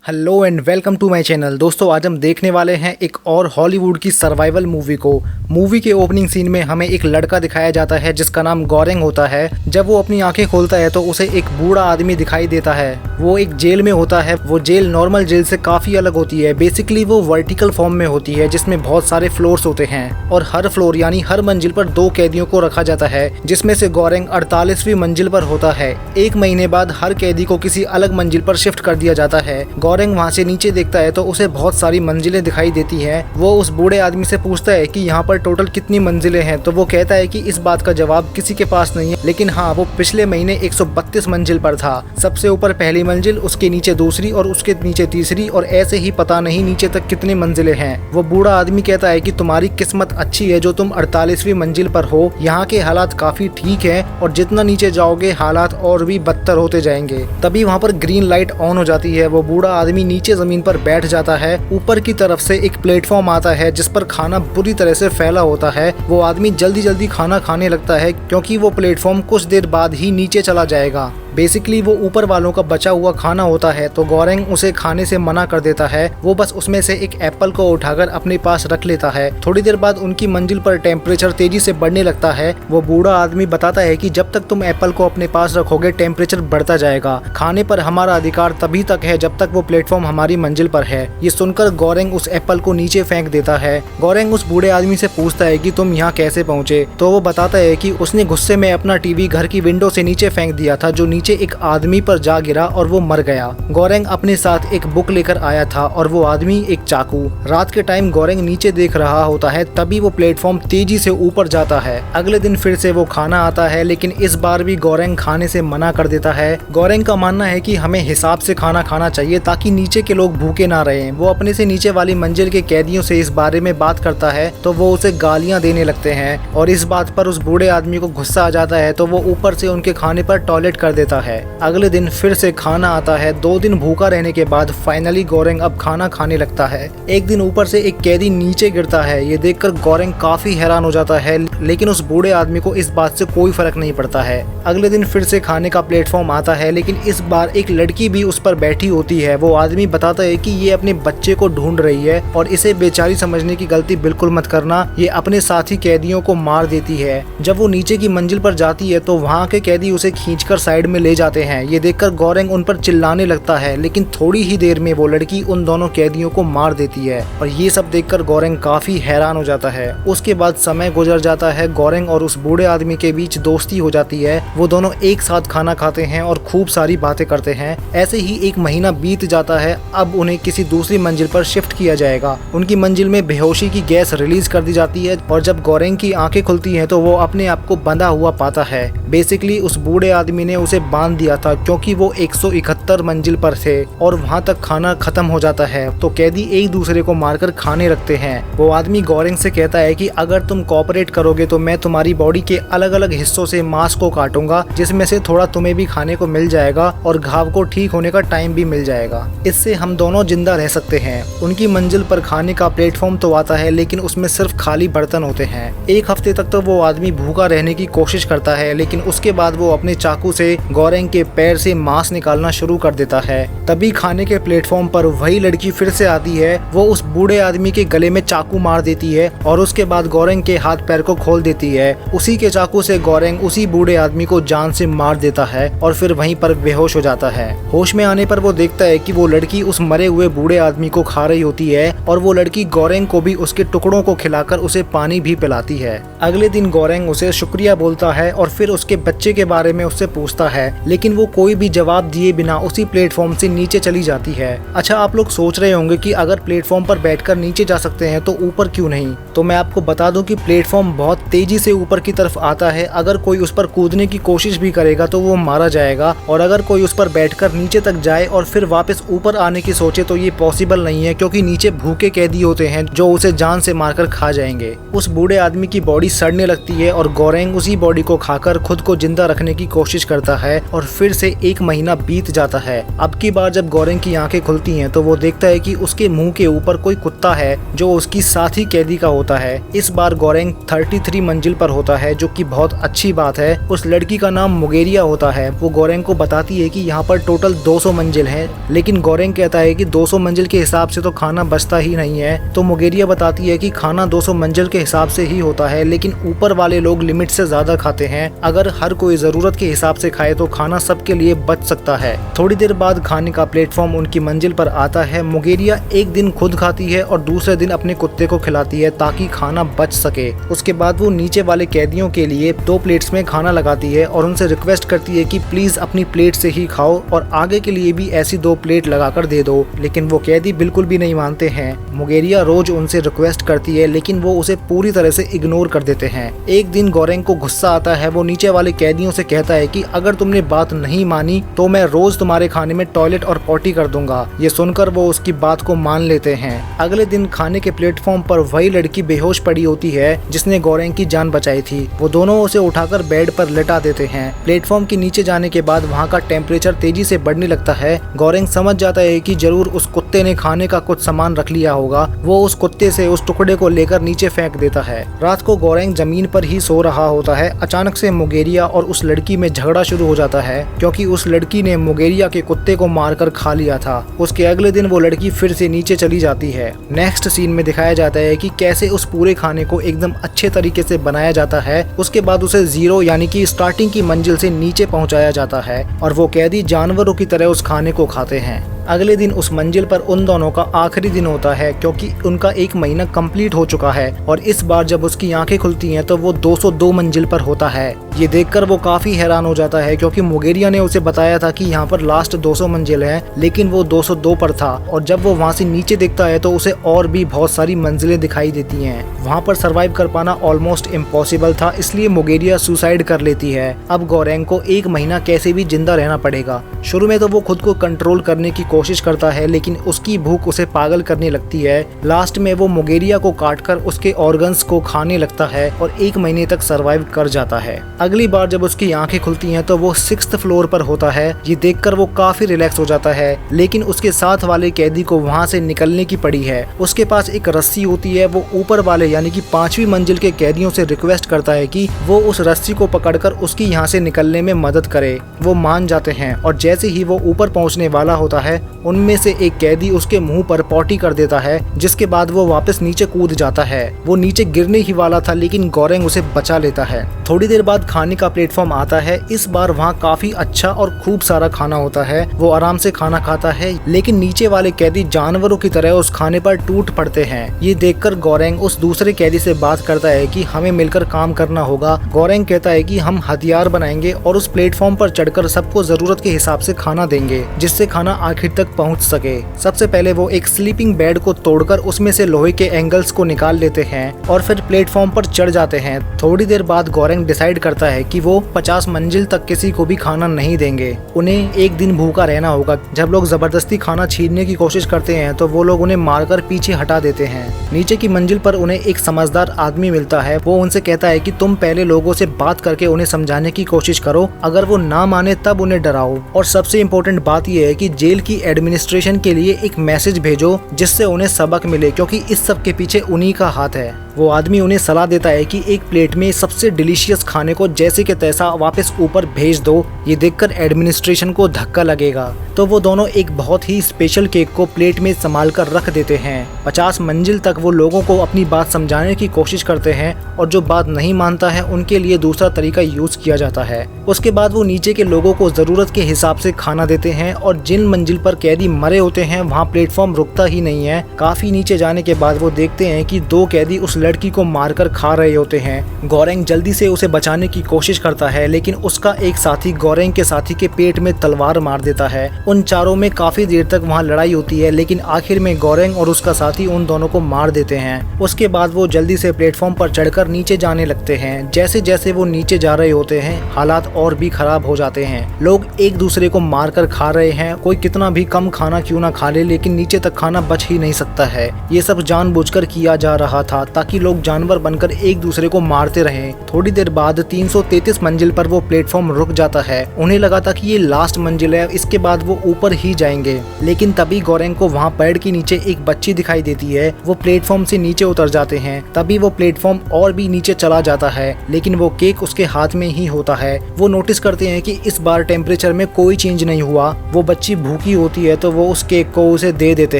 Hello and welcome to my channel. दोस्तों आज हम देखने वाले हैं एक और हॉलीवुड की सर्वाइवल मूवी को। मूवी के ओपनिंग सीन में हमें एक लड़का दिखाया जाता है जिसका नाम गौरेंग होता है। जब वो अपनी आंखें खोलता है तो उसे एक बूढ़ा आदमी दिखाई देता है। वो एक जेल में होता है। वो जेल नॉर्मल जेल से काफ़ी अलग होती है। बेसिकली वो वर्टिकल फॉर्म में होती है जिसमें बहुत सारे फ्लोर्स होते हैं और हर फ्लोर यानी हर मंजिल पर 2 कैदियों को रखा जाता है, जिसमें से गौरेंग 48वीं मंजिल पर होता है। 1 महीने बाद हर कैदी को किसी अलग मंजिल पर शिफ्ट कर दिया जाता है। गौरेंग वहाँ से नीचे देखता है तो उसे बहुत सारी मंजिलें दिखाई देती हैं। वो उस बूढ़े आदमी से पूछता है कि यहाँ पर टोटल कितनी मंजिलें हैं, तो वो कहता है कि इस बात का जवाब किसी के पास नहीं है, लेकिन हाँ वो पिछले महीने 132 मंजिल पर था। सबसे ऊपर पहली मंजिल, उसके नीचे दूसरी और उसके नीचे तीसरी, और ऐसे ही पता नहीं नीचे तक कितनी मंजिलें हैं। वो बूढ़ा आदमी कहता है कि तुम्हारी किस्मत अच्छी है जो तुम 48वीं मंजिल पर हो। यहाँ के हालात काफी ठीक है और जितना नीचे जाओगे हालात और भी बदतर होते जाएंगे। तभी वहाँ पर ग्रीन लाइट ऑन हो जाती है। वो बूढ़ा आदमी नीचे जमीन पर बैठ जाता है। ऊपर की तरफ से एक प्लेटफॉर्म आता है जिस पर खाना बुरी तरह से फैला होता है। वो आदमी जल्दी जल्दी खाना खाने लगता है क्योंकि वो प्लेटफॉर्म कुछ देर बाद ही नीचे चला जाएगा। बेसिकली वो ऊपर वालों का बचा हुआ खाना होता है, तो गौरेंग उसे खाने से मना कर देता है। वो बस उसमें से एक एप्पल को उठाकर अपने पास रख लेता है। थोड़ी देर बाद उनकी मंजिल पर टेम्परेचर तेजी से बढ़ने लगता है। वो बूढ़ा आदमी बताता है कि जब तक तुम एप्पल को अपने पास रखोगे टेम्परेचर बढ़ता जाएगा। खाने पर हमारा अधिकार तभी तक है जब तक वो प्लेटफॉर्म हमारी मंजिल पर है। ये सुनकर गौरेंग उस एप्पल को नीचे फेंक देता है। गौरेंग उस बूढ़े आदमी से पूछता है कि तुम यहाँ कैसे पहुँचे, तो वो बताता है कि उसने गुस्से में अपना टीवी घर की विंडो से नीचे फेंक दिया था, जो नीचे एक आदमी पर जा गिरा और वो मर गया। गौरेंग अपने साथ एक बुक लेकर आया था और वो आदमी एक चाकू। रात के टाइम गौरेंग नीचे देख रहा होता है, तभी वो प्लेटफॉर्म तेजी से ऊपर जाता है। अगले दिन फिर से वो खाना आता है, लेकिन इस बार भी गौरेंग खाने से मना कर देता है। गौरेंग का मानना है कि हमें हिसाब से खाना खाना चाहिए ताकि नीचे के लोग भूखे ना रहें। वो अपने से नीचे वाली मंजिल के कैदियों से इस बारे में बात करता है तो वो उसे गालियां देने लगते हैं और इस बात पर उस बूढ़े आदमी को गुस्सा आ जाता है, तो वो ऊपर से उनके खाने पर टॉयलेट कर देता है। अगले दिन फिर से खाना आता है। 2 दिन भूखा रहने के बाद फाइनली गौरेंग अब खाना खाने लगता है। एक दिन ऊपर से एक कैदी नीचे गिरता है। ये देखकर गौरेंग काफी हैरान हो जाता है, लेकिन उस बूढ़े आदमी को इस बात से कोई फर्क नहीं पड़ता है। अगले दिन फिर से खाने का प्लेटफॉर्म आता है, लेकिन इस बार एक लड़की भी उस पर बैठी होती है। वो आदमी बताता है कि ये अपने बच्चे को ढूंढ रही है और इसे बेचारी समझने की गलती बिल्कुल मत करना, ये अपने साथी कैदियों को मार देती है। जब वो नीचे की मंजिल पर जाती है तो वहाँ के कैदी उसे खींचकर साइड में ले जाते हैं। ये देखकर गौरेंग उन पर चिल्लाने लगता है, लेकिन थोड़ी ही देर में वो लड़की उन दोनों कैदियों को मार देती है और ये सब देखकर गौरेंग काफी हैरान हो जाता है। उसके बाद समय गुजर जाता है। गौरेंग और उस बूढ़े आदमी के बीच दोस्ती हो जाती है। वो दोनों एक साथ खाना खाते हैं और खूब सारी बातें करते हैं। ऐसे ही 1 महीना बीत जाता है। अब उन्हें किसी दूसरी मंजिल पर शिफ्ट किया जाएगा। उनकी मंजिल में बेहोशी की गैस रिलीज कर दी जाती है और जब गौरेंग की आंखें खुलती हैं तो वो अपने आप को बंधा हुआ पाता है। बेसिकली उस बूढ़े आदमी ने उसे बांध दिया था क्योंकि वो 171 मंजिल पर थे और वहाँ तक खाना खत्म हो जाता है, तो कैदी एक दूसरे को मारकर खाने लगते हैं। वो आदमी गौरेंग से कहता है कि अगर तुम कोऑपरेट करोगे तो मैं तुम्हारी बॉडी के अलग अलग हिस्सों से मांस को काटूंगा, जिसमें से थोड़ा तुम्हें भी खाने को मिल जाएगा और घाव को ठीक होने का टाइम भी मिल जाएगा। इससे हम दोनों जिंदा रह सकते हैं। उनकी मंजिल पर खाने का प्लेटफॉर्म तो आता है, लेकिन उसमें सिर्फ खाली बर्तन होते हैं। 1 हफ्ते तक तो वो आदमी भूखा रहने की कोशिश करता है, लेकिन उसके बाद वो अपने चाकू से गौरेंग के पैर से मांस निकालना शुरू कर देता है। तभी खाने के प्लेटफॉर्म पर वही लड़की फिर से आती है। वो उस बूढ़े आदमी के गले में चाकू मार देती है और उसके बाद गौरेंग के हाथ पैर को खोल देती है। उसी के चाकू से गौरेंग उसी बूढ़े आदमी को जान से मार देता है और फिर वहीं पर बेहोश हो जाता है। होश में आने पर वो देखता है कि वो लड़की उस मरे हुए बूढ़े आदमी को खा रही होती है और वो लड़की गौरेंग को भी उसके टुकड़ों को खिलाकर उसे पानी भी पिलाती है। अगले दिन गौरेंग उसे शुक्रिया बोलता है और फिर उसके बच्चे के बारे में उससे पूछता है। लेकिन वो कोई भी जवाब दिए बिना उसी प्लेटफॉर्म से नीचे चली जाती है। अच्छा, आप लोग सोच रहे होंगे कि अगर प्लेटफॉर्म पर बैठकर नीचे जा सकते हैं तो ऊपर क्यों नहीं? तो मैं आपको बता दूं कि प्लेटफॉर्म बहुत तेजी से ऊपर की तरफ आता है। अगर कोई उस पर कूदने की कोशिश भी करेगा तो वो मारा जाएगा, और अगर कोई उस पर बैठकर नीचे तक जाए और फिर वापस ऊपर आने की सोचे तो ये पॉसिबल नहीं है, क्योंकि नीचे भूखे कैदी होते हैं जो उसे जान से मारकर खा जाएंगे। उस बूढ़े आदमी की बॉडी सड़ने लगती है और गोरेंग उसी बॉडी को खाकर खुद को जिंदा रखने की कोशिश करता है, और फिर से 1 महीना बीत जाता है। अब की बार जब गोरेंग की आंखें खुलती हैं तो वो देखता है कि उसके मुंह के ऊपर कोई कुत्ता है जो उसकी साथी कैदी का होता है। इस बार गोरेंग 33 मंजिल पर होता है, जो कि बहुत अच्छी बात है। उस लड़की का नाम मुगेरिया होता है। वो गोरेंग को बताती है कि यहाँ पर टोटल 200 मंजिल है, लेकिन गोरेंग कहता है कि 200 मंजिल के हिसाब से तो खाना बचता ही नहीं है। तो मुगेरिया बताती है कि खाना 200 मंजिल के हिसाब से ही होता है, लेकिन ऊपर वाले लोग लिमिट से ज्यादा खाते हैं। अगर हर कोई जरूरत के हिसाब से खाए तो खाना सबके लिए बच सकता है। थोड़ी देर बाद खाने का प्लेटफॉर्म उनकी मंजिल पर आता है। मुगेरिया एक दिन खुद खाती है और दूसरे दिन अपने कुत्ते को खिलाती है ताकि खाना बच सके। उसके बाद वो नीचे वाले कैदियों के लिए 2 प्लेट्स में खाना लगाती है और उनसे रिक्वेस्ट करती है कि प्लीज अपनी प्लेट से ही खाओ और आगे के लिए भी ऐसी 2 प्लेट लगाकर दे दो, लेकिन वो कैदी बिल्कुल भी नहीं मानते हैं। मुगेरिया रोज उनसे रिक्वेस्ट करती है, लेकिन वो उसे पूरी तरह से इग्नोर कर देते हैं। एक दिन गोरेंग को गुस्सा आता है। वो नीचे वाले कैदियों से कहता है कि अगर तुमने बात नहीं मानी तो मैं रोज तुम्हारे खाने में टॉयलेट और पॉटी कर दूंगा। ये सुनकर वो उसकी बात को मान लेते हैं। अगले दिन खाने के प्लेटफॉर्म पर वही लड़की बेहोश पड़ी होती है जिसने गोरेंग की जान बचाई थी। वो दोनों उसे उठाकर बेड पर लेटा देते हैं। प्लेटफॉर्म के नीचे जाने के बाद वहाँ का टेम्परेचर तेजी से बढ़ने लगता है। गोरेंग समझ जाता है कि जरूर उस कुत्ते ने खाने का कुछ सामान रख लिया होगा। वो उस कुत्ते से उस टुकड़े को लेकर नीचे फेंक देता है। रात को गोरेंग जमीन पर ही सो रहा होता है। अचानक से मुगेरिया और उस लड़की में झगड़ा शुरू हो जाता है, क्योंकि उस लड़की ने मुगेरिया के कुत्ते को मारकर खा लिया था। उसके अगले दिन वो लड़की फिर से नीचे चली जाती है। नेक्स्ट सीन में दिखाया जाता है कि कैसे उस पूरे खाने को एकदम अच्छे तरीके से बनाया जाता है। उसके बाद उसे 0 यानी कि स्टार्टिंग की मंजिल से नीचे पहुंचाया जाता है और वो कैदी जानवरों की तरह उस खाने को खाते हैं। अगले दिन उस मंजिल पर उन दोनों का आखिरी दिन होता है, क्योंकि उनका 1 महीना कंप्लीट हो चुका है। और इस बार जब उसकी आंखें खुलती हैं तो वो 202 मंजिल पर होता है। ये देखकर वो काफी हैरान हो जाता है, क्योंकि मुगेरिया ने उसे बताया था कि यहाँ पर लास्ट 200 मंजिल है, लेकिन वो 202 पर था। और जब वो वहाँ से नीचे देखता है तो उसे और भी बहुत सारी मंजिलें दिखाई देती हैं। वहाँ पर सरवाइव कर पाना ऑलमोस्ट इम्पॉसिबल था, इसलिए मुगेरिया सुसाइड कर लेती है। अब गोरेंग को 1 महीना कैसे भी जिंदा रहना पड़ेगा। शुरू में तो वो खुद को कंट्रोल करने की कोशिश करता है, लेकिन उसकी भूख उसे पागल करने लगती है। लास्ट में वो मुगेरिया को काटकर उसके ऑर्गन्स को खाने लगता है और 1 महीने तक सरवाइव कर जाता है। अगली बार जब उसकी आंखें खुलती हैं तो वो 6th फ्लोर पर होता है। ये देखकर वो काफी रिलैक्स हो जाता है, लेकिन उसके साथ वाले कैदी को वहाँ से निकलने की पड़ी है। उसके पास एक रस्सी होती है। वो ऊपर वाले यानी कि 5वीं मंजिल के कैदियों से रिक्वेस्ट करता है कि वो उस रस्सी को पकड़कर उसकी यहाँ से निकलने में मदद करे। वो मान जाते हैं और जैसे ही वो ऊपर पहुँचने वाला होता है, उनमें से एक कैदी उसके मुंह पर पॉटी कर देता है, जिसके बाद वो वापस नीचे कूद जाता है। वो नीचे गिरने ही वाला था, लेकिन गोरेंग उसे बचा लेता है। थोड़ी देर बाद खाने का प्लेटफॉर्म आता है। इस बार वहाँ काफी अच्छा और खूब सारा खाना होता है। वो आराम से खाना खाता है, लेकिन नीचे वाले कैदी जानवरों की तरह उस खाने पर टूट पड़ते हैं। ये देखकर गोरेंग उस दूसरे कैदी से बात करता है कि हमें मिलकर काम करना होगा। गोरेंग कहता है कि हम हथियार बनाएंगे और उस प्लेटफॉर्म पर चढ़कर सबको जरूरत के हिसाब से खाना देंगे, जिससे खाना आखिर तक पहुंच सके। सबसे पहले वो एक स्लीपिंग बेड को तोड़कर उसमें से लोहे के एंगल्स को निकाल लेते हैं और फिर प्लेटफॉर्म पर चढ़ जाते हैं। थोड़ी देर बाद गोरेंग डिसाइड करता है कि वो 50 मंजिल तक किसी को भी खाना नहीं देंगे। उन्हें एक दिन भूखा रहना होगा। जब लोग जबरदस्ती खाना छीनने की कोशिश करते हैं तो वो लोग उन्हें मारकर पीछे हटा देते हैं। नीचे की मंजिल पर उन्हें एक समझदार आदमी मिलता है। वो उनसे कहता है कि तुम पहले लोगों से बात करके उन्हें समझाने की कोशिश करो, अगर वो ना माने तब उन्हें डराओ। और सबसे इम्पोर्टेंट बात यह है कि जेल की एडमिनिस्ट्रेशन के लिए एक मैसेज भेजो जिससे उन्हें सबक मिले, क्योंकि इस सब के पीछे उन्हीं का हाथ है। वो आदमी उन्हें सलाह देता है कि एक प्लेट में सबसे डिलीशियस खाने को जैसे के तैसा वापस ऊपर भेज दो। ये देखकर एडमिनिस्ट्रेशन को धक्का लगेगा, तो वो दोनों एक बहुत ही स्पेशल केक को प्लेट में संभाल कर रख देते हैं। 50 मंजिल तक वो लोगों को अपनी बात समझाने की कोशिश करते हैं और जो बात नहीं मानता है उनके लिए दूसरा तरीका यूज किया जाता है। उसके बाद वो नीचे के लोगों को जरूरत के हिसाब से खाना देते हैं और जिन मंजिल पर कैदी मरे होते हैं वहाँ प्लेटफॉर्म रुकता ही नहीं है। काफी नीचे जाने के बाद वो देखते हैं कि 2 कैदी उस लड़की को मारकर खा रहे होते हैं। गोरेंग जल्दी से उसे बचाने की कोशिश करता है, लेकिन उसका एक साथी गोरेंग के साथी के पेट में तलवार मार देता है। उन चारों में काफी देर तक वहाँ लड़ाई होती है, लेकिन आखिर में गोरेंग और उसका साथी उन दोनों को मार देते हैं। उसके बाद वो जल्दी से प्लेटफॉर्म पर चढ़कर नीचे जाने लगते हैं। जैसे जैसे वो नीचे जा रहे होते हैं, हालात और भी खराब हो जाते हैं। लोग एक दूसरे को मारकर खा रहे हैं। कोई कितना भी कम खाना क्यों ना खा ले, लेकिन नीचे तक खाना बच ही नहीं सकता है। ये सब जानबूझकर किया जा रहा था ताकि लोग जानवर बनकर एक दूसरे को मारते रहें। थोड़ी देर बाद 333 मंजिल पर वो प्लेटफॉर्म रुक जाता है। उन्हें लगा था कि ये लास्ट मंजिल है, इसके बाद वो ऊपर ही जाएंगे। लेकिन तभी गोरेंग को वहाँ पेड़ के नीचे एक बच्ची दिखाई देती है। वो प्लेटफॉर्म से नीचे उतर जाते हैं। तभी वो प्लेटफॉर्म और भी नीचे चला जाता है, लेकिन वो केक उसके हाथ में ही होता है। वो नोटिस करते हैं कि इस बार टेम्परेचर में कोई चेंज नहीं हुआ। वो बच्ची भूखी होती है तो वो उस केक को उसे दे देते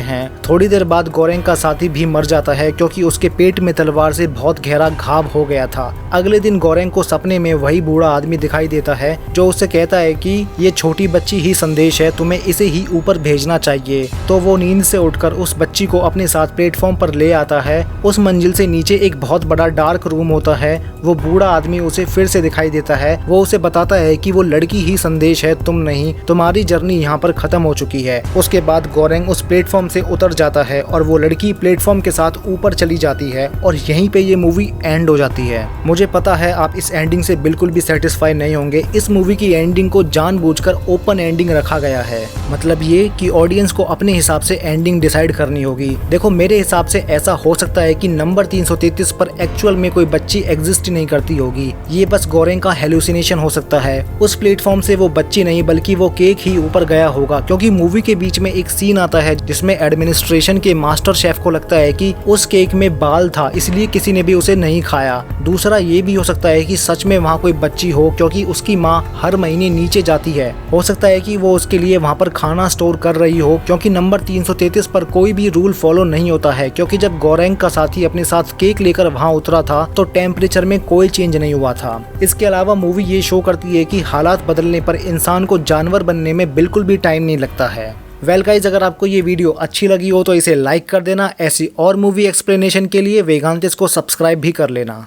हैं। थोड़ी देर बाद गोरेंग का साथी भी मर जाता है, क्योंकि उसके पेट में तलवार से बहुत गहरा घाव हो गया था। अगले दिन गोरेंग को सपने में वही बूढ़ा आदमी दिखाई देता है, जो उससे कहता है कि ये छोटी बच्ची ही संदेश है, तुम्हें इसे ही ऊपर भेजना चाहिए। तो वो नींद से उठकर उस बच्ची को अपने साथ प्लेटफॉर्म पर ले आता है। उस मंजिल से नीचे एक बहुत बड़ा डार्क रूम होता है। वो बूढ़ा आदमी उसे फिर से दिखाई देता है। वो उसे बताता है कि वो लड़की ही संदेश है, तुम नहीं। तुम्हारी जर्नी यहाँ पर खत्म हो चुकी है। उसके बाद गोरेंग उस प्लेटफॉर्म से उतर जाता है और वो लड़की प्लेटफॉर्म के साथ ऊपर चली जाती है, और यहीं पे ये मूवी एंड हो जाती है। मुझे पता है आप इस एंडिंग से बिल्कुल भी सेटिस्फाई नहीं होंगे। इस मूवी की एंडिंग को जानबूझकर ओपन एंडिंग रखा गया है। मतलब ये कि ऑडियंस को अपने हिसाब से एंडिंग डिसाइड करनी होगी। देखो, मेरे हिसाब से ऐसा हो सकता है कि नंबर 333 पर एक्चुअल में कोई बच्ची एग्जिस्ट नहीं करती होगी। ये बस गोरेंग का हेलुसिनेशन हो सकता है। उस प्लेटफॉर्म से वो बच्ची नहीं बल्कि वो केक ही ऊपर गया होगा, क्योंकि मूवी के बीच में एक सीन आता है जिसमें एडमिनिस्ट्रेशन के मास्टर शेफ को लगता है कि उस केक में बाल था, इसलिए किसी ने भी उसे नहीं खाया। दूसरा ये भी हो सकता है कि सच में वहाँ कोई बच्ची हो, क्योंकि उसकी माँ हर महीने नीचे जाती है। हो सकता है कि वो उसके लिए वहाँ पर खाना स्टोर कर रही हो, क्योंकि नंबर 333 पर कोई भी रूल फॉलो नहीं होता है। क्योंकि जब गोरेंग का साथी अपने साथ केक लेकर वहाँ उतरा था तो टेम्परेचर में कोई चेंज नहीं हुआ था। इसके अलावा मूवी ये शो करती है कि हालात बदलने पर इंसान को जानवर बनने में बिल्कुल भी टाइम नहीं लगता है। वेल गाइज, अगर आपको ये वीडियो अच्छी लगी हो तो इसे लाइक कर देना। ऐसी और मूवी एक्सप्लेनेशन के लिए वेगांतिस को सब्सक्राइब भी कर लेना।